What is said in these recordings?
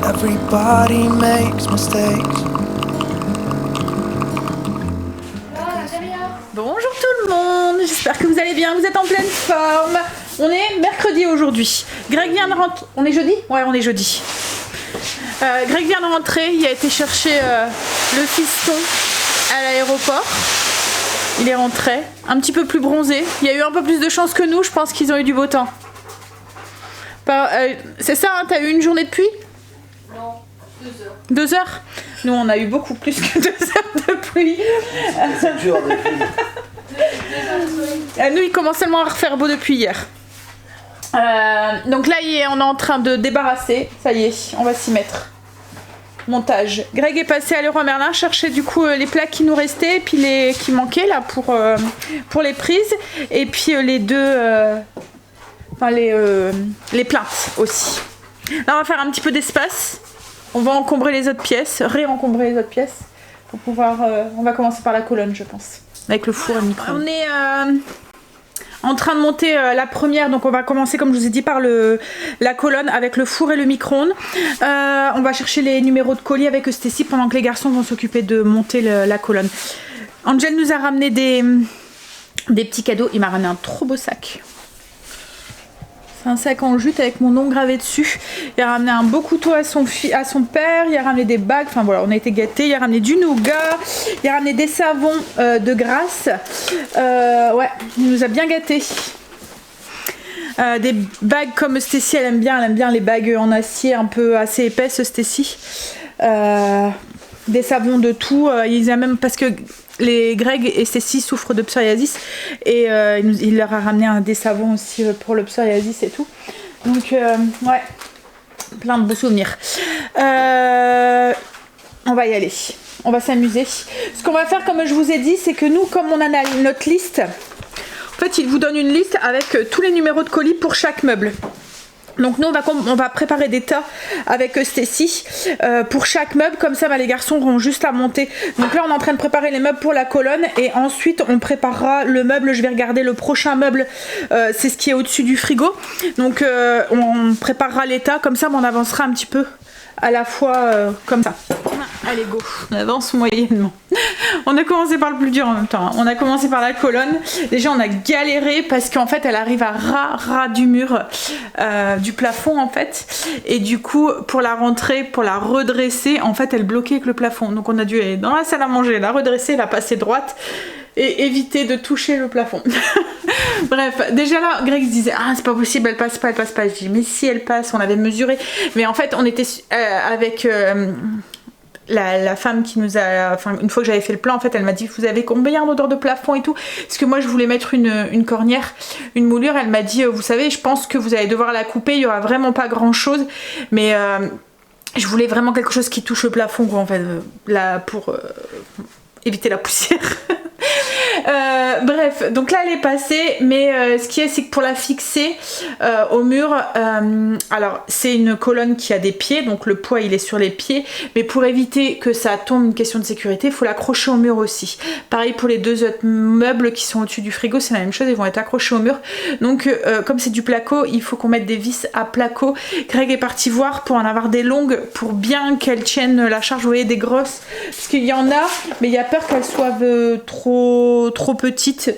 Everybody makes mistakes. Bonjour tout le monde, j'espère que vous allez bien, vous êtes en pleine forme. On est mercredi aujourd'hui. Greg vient de rentrer. On est jeudi? Ouais, on est jeudi. Greg vient de rentrer, il a été chercher le fiston à l'aéroport. Il est rentré, un petit peu plus bronzé. Il y a eu un peu plus de chance que nous, je pense qu'ils ont eu du beau temps. C'est ça, hein, t'as eu une journée de pluie? Non, 2 heures. 2 heures? Nous, on a eu beaucoup plus que 2 heures de pluie. C'est dur de pluie. Nous, il commence seulement à refaire beau depuis hier. Donc là, on est en train de débarrasser. Ça y est, on va s'y mettre. Montage. Greg est passé à Leroy Merlin chercher du coup les plats qui nous restaient et puis les qui manquaient là pour les prises. Et puis les deux... les plaintes aussi. Là, on va faire un petit peu d'espace. On va encombrer les autres pièces, réencombrer les autres pièces pour pouvoir. On va commencer par la colonne, je pense, avec le four et le micro. On est en train de monter la première, donc on va commencer comme je vous ai dit par la colonne avec le four et le micro-ondes. On va chercher les numéros de colis avec Stacy pendant que les garçons vont s'occuper de monter la colonne. Angel nous a ramené des petits cadeaux. Il m'a ramené un trop beau sac. Un sac en jute avec mon nom gravé dessus. Il a ramené un beau couteau à son père. Il a ramené des bagues. Enfin voilà, on a été gâtés. Il a ramené du nougat. Il a ramené des savons de Grasse. Ouais, il nous a bien gâtés. Des bagues comme Stacy, elle aime bien les bagues en acier un peu assez épaisses, Stacy. Des savons de tout. Ils aiment même parce que les Greg et Stacy souffrent de psoriasis et il leur a ramené des savons aussi pour le psoriasis et tout. Donc ouais, plein de beaux souvenirs. On va y aller, on va s'amuser. Ce qu'on va faire, comme je vous ai dit, c'est que nous, comme on a notre liste, en fait, il vous donne une liste avec tous les numéros de colis pour chaque meuble. Donc nous on va préparer des tas avec Stacy pour chaque meuble, comme ça les garçons auront juste à monter. Donc là on est en train de préparer les meubles pour la colonne et ensuite on préparera le meuble. Je vais regarder le prochain meuble, c'est ce qui est au-dessus du frigo. Donc on préparera les tas, comme ça on avancera un petit peu à la fois comme ça. Allez go, on avance moyennement. On a commencé par le plus dur en même temps. On a commencé par la colonne. Déjà on a galéré parce qu'en fait elle arrive à ras du mur, du plafond en fait. Et du coup pour la rentrer, pour la redresser, en fait elle bloquait avec le plafond. Donc on a dû aller dans la salle à manger, la redresser, la passer droite et éviter de toucher le plafond. Bref, déjà là, Greg se disait ah c'est pas possible, elle passe pas. Je dis mais si elle passe, on avait mesuré. Mais en fait on était avec la femme qui nous a, enfin une fois que j'avais fait le plan, en fait elle m'a dit vous avez combien d'odeur de plafond et tout, parce que moi je voulais mettre une cornière, une moulure. Elle m'a dit vous savez je pense que vous allez devoir la couper, il y aura vraiment pas grand chose, mais je voulais vraiment quelque chose qui touche le plafond quoi, en fait là pour éviter la poussière. Bref, donc là elle est passée, mais ce qui est c'est que pour la fixer au mur, alors c'est une colonne qui a des pieds, donc le poids il est sur les pieds, mais pour éviter que ça tombe, une question de sécurité, il faut l'accrocher au mur aussi. Pareil pour les deux autres meubles qui sont au-dessus du frigo, c'est la même chose, ils vont être accrochés au mur. Donc comme c'est du placo, il faut qu'on mette des vis à placo. Greg est parti voir pour en avoir des longues, pour bien qu'elles tiennent la charge, vous voyez, des grosses, parce qu'il y en a, mais il y a peur qu'elles soient trop petites,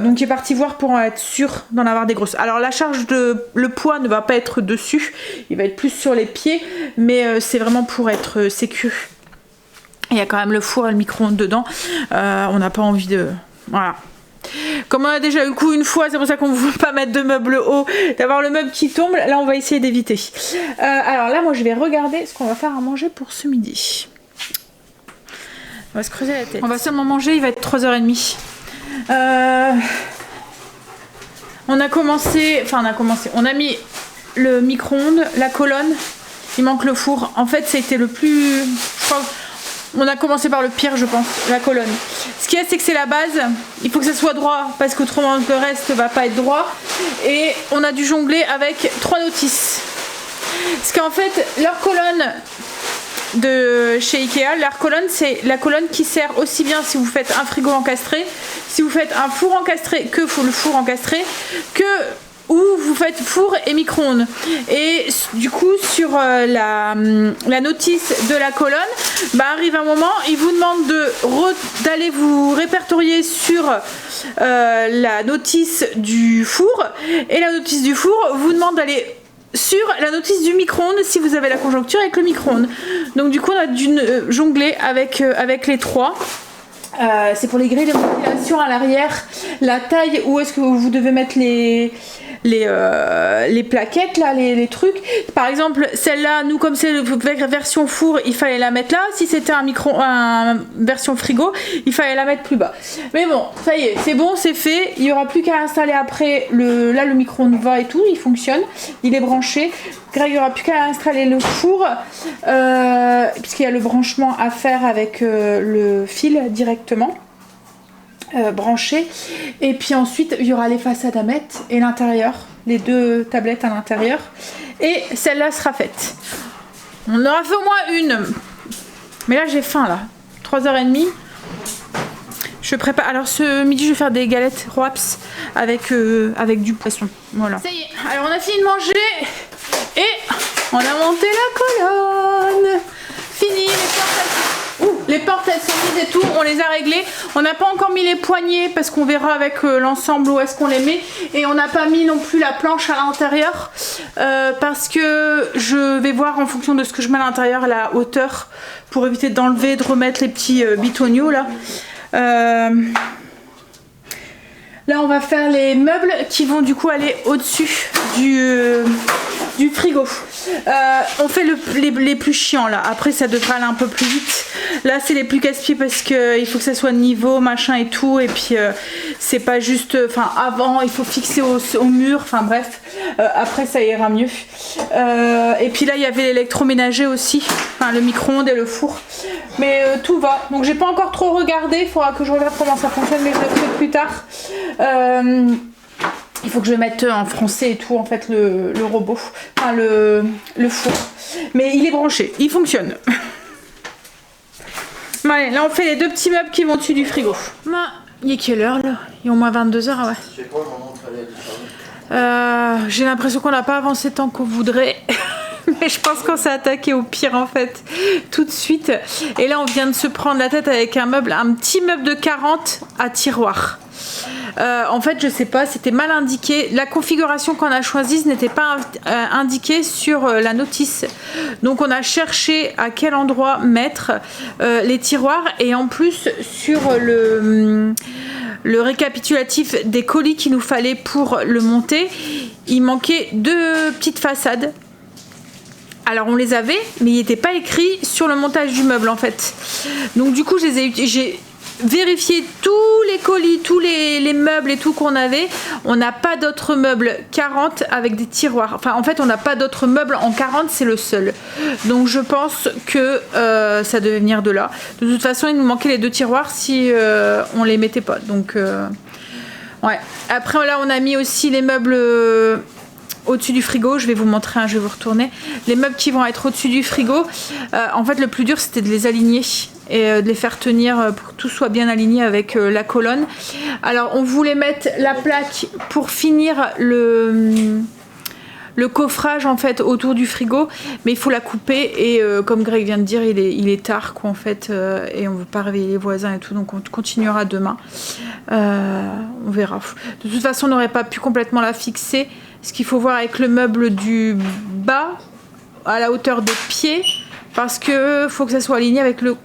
donc il est parti voir pour être sûr d'en avoir des grosses. Alors la charge le poids ne va pas être dessus, il va être plus sur les pieds, mais c'est vraiment pour être sécure. Il y a quand même le four et le micro-ondes dedans, on n'a pas envie de... Voilà. Comme on a déjà eu le coup une fois, c'est pour ça qu'on ne veut pas mettre de meubles hauts, d'avoir le meuble qui tombe, là on va essayer d'éviter. Alors là moi je vais regarder ce qu'on va faire à manger pour ce midi. On va se creuser la tête. On va seulement manger, il va être 3h30. On a commencé, on a mis le micro-ondes, la colonne, il manque le four. En fait, c'était le plus... On a commencé par le pire, je pense, la colonne. Ce qu'il y a, c'est que c'est la base. Il faut que ça soit droit, parce qu'autrement, le reste va pas être droit. Et on a dû jongler avec 3 notices. Parce qu'en fait, leur colonne de chez Ikea, leur colonne, c'est la colonne qui sert aussi bien si vous faites un frigo encastré, si vous faites un four encastré, que le four encastré, que où vous faites four et micro-ondes. Et du coup, sur la notice de la colonne, arrive un moment, il vous demande d'aller vous répertorier sur la notice du four. Et la notice du four vous demande d'aller sur la notice du micro-ondes si vous avez la conjoncture avec le micro-ondes. Donc du coup, on a dû jongler avec les trois. C'est pour les grilles de ventilation à l'arrière, la taille où est-ce que vous devez mettre les plaquettes là, les trucs. Par exemple, celle-là, nous comme c'est version four, il fallait la mettre là. Si c'était un version frigo, il fallait la mettre plus bas. Mais bon, ça y est, c'est bon, c'est fait. Il n'y aura plus qu'à installer après. Là, le micro-ondes va et tout, il fonctionne, il est branché. Greg, il n'y aura plus qu'à installer le four, puisqu'il y a le branchement à faire avec le fil directement. Branché, et puis ensuite il y aura les façades à mettre et l'intérieur, les deux tablettes à l'intérieur, et celle-là sera faite. On aura fait au moins une, mais là j'ai faim là, 3h30. Je prépare, alors ce midi je vais faire des galettes Roaps avec du poisson, voilà. Ça y est, alors on a fini de manger et on a monté la colonne. Fini, les portes elles sont mises et tout, on les a réglées. On n'a pas encore mis les poignées parce qu'on verra avec l'ensemble où est-ce qu'on les met. Et on n'a pas mis non plus la planche à l'intérieur parce que je vais voir en fonction de ce que je mets à l'intérieur la hauteur pour éviter d'enlever, de remettre les petits bitoniaux là. Là on va faire les meubles qui vont du coup aller au-dessus du frigo. On fait les plus chiants là, après ça devrait aller un peu plus vite. Là c'est les plus casse-pieds parce qu'il faut que ça soit niveau, machin et tout. Et puis c'est pas juste, enfin avant il faut fixer au mur, enfin bref. Après ça ira mieux. Et puis là il y avait l'électroménager aussi, enfin le micro-ondes et le four. Mais tout va, donc j'ai pas encore trop regardé, il faudra que je regarde comment ça fonctionne, mais je le ferai plus tard. Il faut que je mette en français et tout en fait le robot, enfin le four. Mais il est branché, il fonctionne. Bon, allez, là on fait les deux petits meubles qui vont dessus du frigo. Il est quelle heure là? Il est au moins 22h, ouais. Je sais pas, maman, j'ai l'impression qu'on n'a pas avancé tant qu'on voudrait. Mais je pense qu'on s'est attaqué au pire en fait tout de suite. Et là on vient de se prendre la tête avec un petit meuble de 40 à tiroir. En fait je sais pas, c'était mal indiqué. La configuration qu'on a choisie n'était pas indiquée sur la notice. Donc on a cherché à quel endroit mettre les tiroirs. Et en plus sur le récapitulatif des colis qu'il nous fallait pour le monter, il manquait 2 petites façades. Alors on les avait, mais il n'était pas écrit sur le montage du meuble en fait. Donc du coup j'ai vérifié tous les colis, tous les meubles et tout qu'on avait. On n'a pas d'autres meubles 40 avec des tiroirs. Enfin en fait on n'a pas d'autres meubles en 40, c'est le seul. Donc je pense que ça devait venir de là. De toute façon il nous manquait les 2 tiroirs si on les mettait pas. Donc ouais. Après là on a mis aussi les meubles... au-dessus du frigo, je vais vous montrer, je vais vous retourner. Les meubles qui vont être au-dessus du frigo, en fait le plus dur c'était de les aligner et de les faire tenir pour que tout soit bien aligné avec la colonne. Alors on voulait mettre la plaque pour finir le coffrage en fait autour du frigo, mais il faut la couper et comme Greg vient de dire il est tard quoi en fait et on veut pas réveiller les voisins et tout, donc on continuera demain. On verra. De toute façon on n'aurait pas pu complètement la fixer. Ce qu'il faut voir avec le meuble du bas à la hauteur des pieds parce que faut que ça soit aligné avec le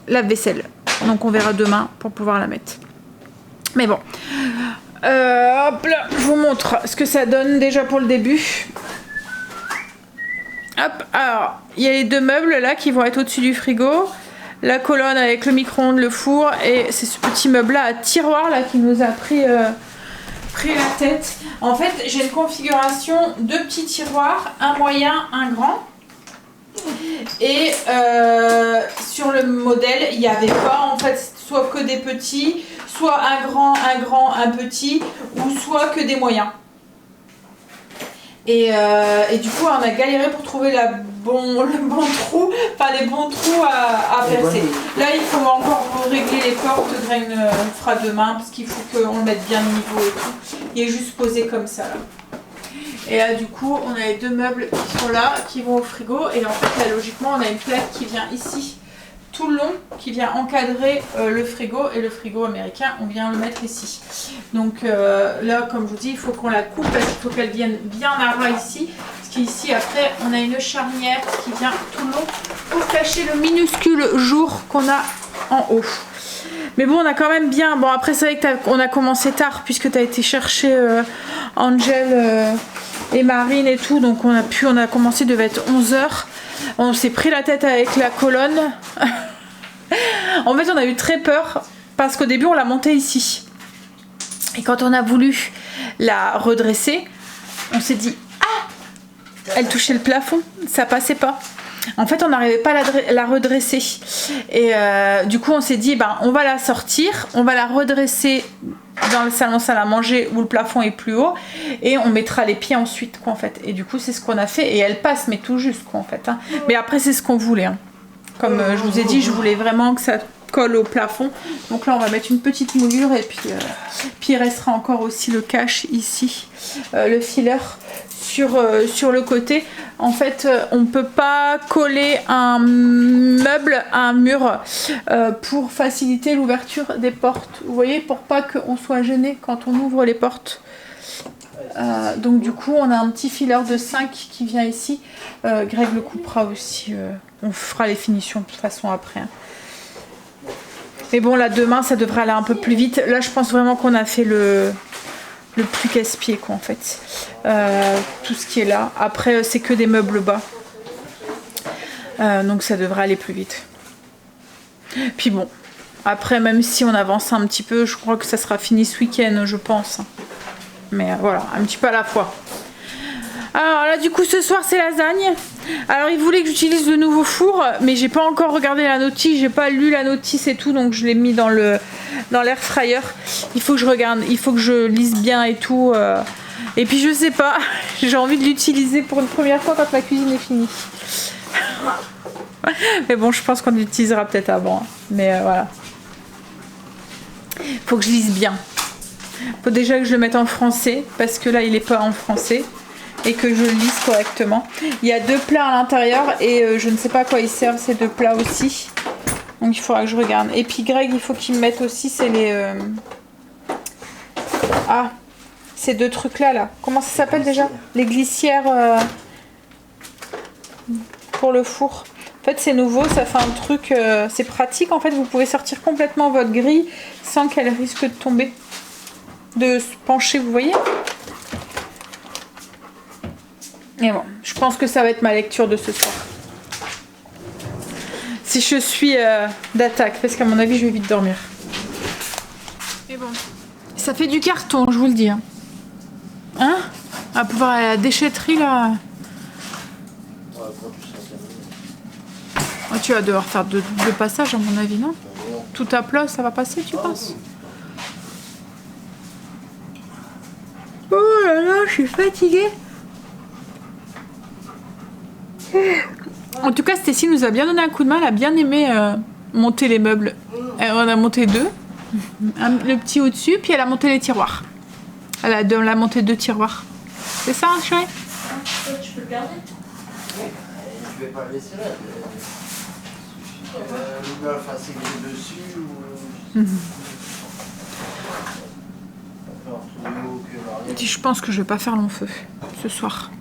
lave-vaisselle. Donc on verra demain pour pouvoir la mettre. Mais bon. Hop là, je vous montre ce que ça donne déjà pour le début. Hop, alors il y a les 2 meubles là qui vont être au-dessus du frigo. La colonne avec le micro-ondes, le four et c'est ce petit meuble là à tiroir là qui nous a pris la tête. En fait j'ai une configuration 2 petits tiroirs, un moyen, un grand. Et sur le modèle il n'y avait pas en fait soit que des petits, soit un grand, un petit, ou soit que des moyens. Et du coup on a galéré pour trouver le bon trou, enfin les bons trous à percer. Là il faut encore régler les portes, Greg fera demain parce qu'il faut qu'on le mette bien de niveau et tout. Il est juste posé comme ça là. Et là du coup on a les deux meubles qui sont là, qui vont au frigo. Et en fait là logiquement on a une plaque qui vient ici tout le long, qui vient encadrer le frigo. Et le frigo américain on vient le mettre ici. Donc là comme je vous dis il faut qu'on la coupe parce qu'il faut qu'elle vienne bien à ras ici. Parce qu'ici après on a une charnière qui vient tout le long pour cacher le minuscule jour qu'on a en haut. Mais bon, on a quand même bien... Bon, après, c'est vrai qu'on a commencé tard puisque tu as été chercher Angel et Marine et tout. Donc, on a commencé, il devait être 11h. On s'est pris la tête avec la colonne. En fait, on a eu très peur parce qu'au début, on l'a montée ici. Et quand on a voulu la redresser, on s'est dit « Ah !» Elle touchait le plafond, ça passait pas. En fait, on n'arrivait pas à la redresser. Et du coup, on s'est dit, ben, on va la sortir, on va la redresser dans le salon salle à manger où le plafond est plus haut et on mettra les pieds ensuite, quoi, en fait. Et du coup, c'est ce qu'on a fait et elle passe, mais tout juste, quoi, en fait. Hein. Mais après, c'est ce qu'on voulait. Hein. Comme je vous ai dit, je voulais vraiment que ça colle au plafond. Donc là, on va mettre une petite moulure et puis il restera encore aussi le cache ici, le filler sur le côté. En fait, on ne peut pas coller un meuble à un mur pour faciliter l'ouverture des portes. Vous voyez, pour pas qu'on soit gêné quand on ouvre les portes. Donc du coup, on a un petit filler de 5 qui vient ici. Greg le coupera aussi. On fera les finitions de toute façon après. Hein. Mais bon, là, demain, ça devrait aller un peu plus vite. Là, je pense vraiment qu'on a fait le plus casse-pied, quoi, en fait. Tout ce qui est là. Après, c'est que des meubles bas. Donc, ça devrait aller plus vite. Puis bon, après, même si on avance un petit peu, je crois que ça sera fini ce week-end, je pense. Mais voilà, un petit peu à la fois. Alors là, du coup, ce soir, c'est lasagne. Alors, il voulait que j'utilise le nouveau four, mais j'ai pas encore regardé la notice, j'ai pas lu la notice et tout, donc je l'ai mis dans l'air fryer. Il faut que je regarde, il faut que je lise bien et tout. Et puis, je sais pas, j'ai envie de l'utiliser pour une première fois quand la cuisine est finie. Mais bon, je pense qu'on l'utilisera peut-être avant. Hein. Mais voilà. Il faut que je lise bien. Faut déjà que je le mette en français, parce que là, il est pas en français. Et que je le lise correctement. Il y a 2 plats à l'intérieur et je ne sais pas à quoi ils servent ces 2 plats aussi. Donc il faudra que je regarde. Et puis Greg, il faut qu'il me mette aussi, c'est les... Ah, ces 2 trucs là. Comment ça s'appelle déjà? Les glissières pour le four. En fait c'est nouveau, ça fait un truc, c'est pratique. En fait vous pouvez sortir complètement votre grille sans qu'elle risque de tomber. De se pencher, vous voyez? Et bon, je pense que ça va être ma lecture de ce soir. Si je suis d'attaque, parce qu'à mon avis, je vais vite dormir. Mais bon, ça fait du carton, je vous le dis. Hein? À pouvoir aller à la déchetterie, là. Oh, tu vas devoir faire 2 passages, à mon avis, non? Tout à plat, ça va passer, tu penses? Oh là là, je suis fatiguée. En tout cas, Stécie nous a bien donné un coup de main. Elle a bien aimé monter les meubles. On a monté 2. Le petit au-dessus, puis elle a monté les tiroirs. Elle a monté 2 tiroirs. C'est ça, hein, chérie? Tu peux le garder. Je vais pas le laisser là. Il va faire sécher dessus ou... Je pense que je vais pas faire long feu ce soir.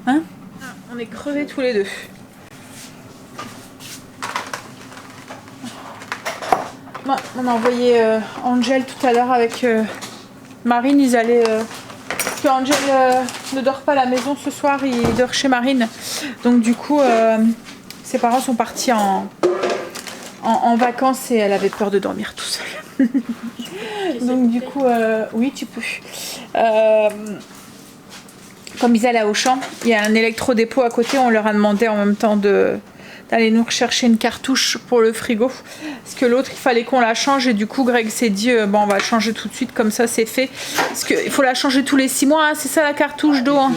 Hein? On est crevés tous les 2. Bon, on a envoyé Angel tout à l'heure avec Marine. Ils allaient... Parce que Angel ne dort pas à la maison ce soir, il dort chez Marine. Donc du coup, ses parents sont partis en vacances et elle avait peur de dormir tout seul. Donc du coup, oui tu peux. Comme ils allaient à Auchan, il y a un électrodépôt à côté, on leur a demandé en même temps d'aller nous rechercher une cartouche pour le frigo. Parce que l'autre, il fallait qu'on la change et du coup Greg s'est dit, bon on va la changer tout de suite, comme ça c'est fait. Parce qu'il faut la changer tous les 6 mois, hein, c'est ça la cartouche d'eau. Hein.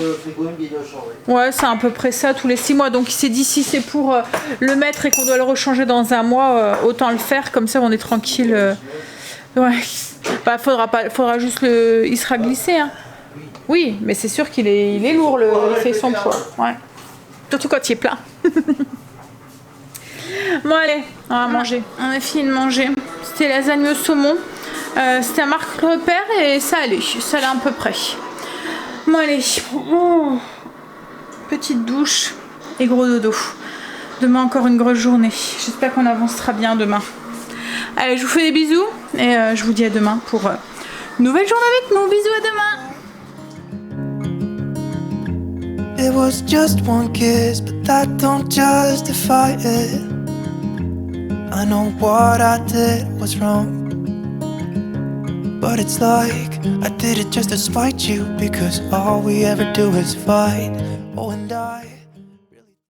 Ouais, c'est à peu près ça, tous les 6 mois. Donc il s'est dit, si c'est pour le mettre et qu'on doit le rechanger dans un mois, autant le faire, comme ça on est tranquille. Ouais. Bah, faudra juste il sera glissé. Hein. Oui, mais c'est sûr qu'il est, il est lourd, il fait son poids. Ouais. Surtout quand il est plein. Bon allez, on va manger. On a fini de manger. C'était lasagne au saumon. C'était un marque repère et ça allait à peu près. Bon allez. Petite douche et gros dodo. Demain encore une grosse journée. J'espère qu'on avancera bien demain. Allez, je vous fais des bisous et je vous dis à demain pour une nouvelle journée avec nous. Bisous, à demain. It was just one kiss, but that don't justify it. I know what I did was wrong, but it's like I did it just to spite you, because all we ever do is fight.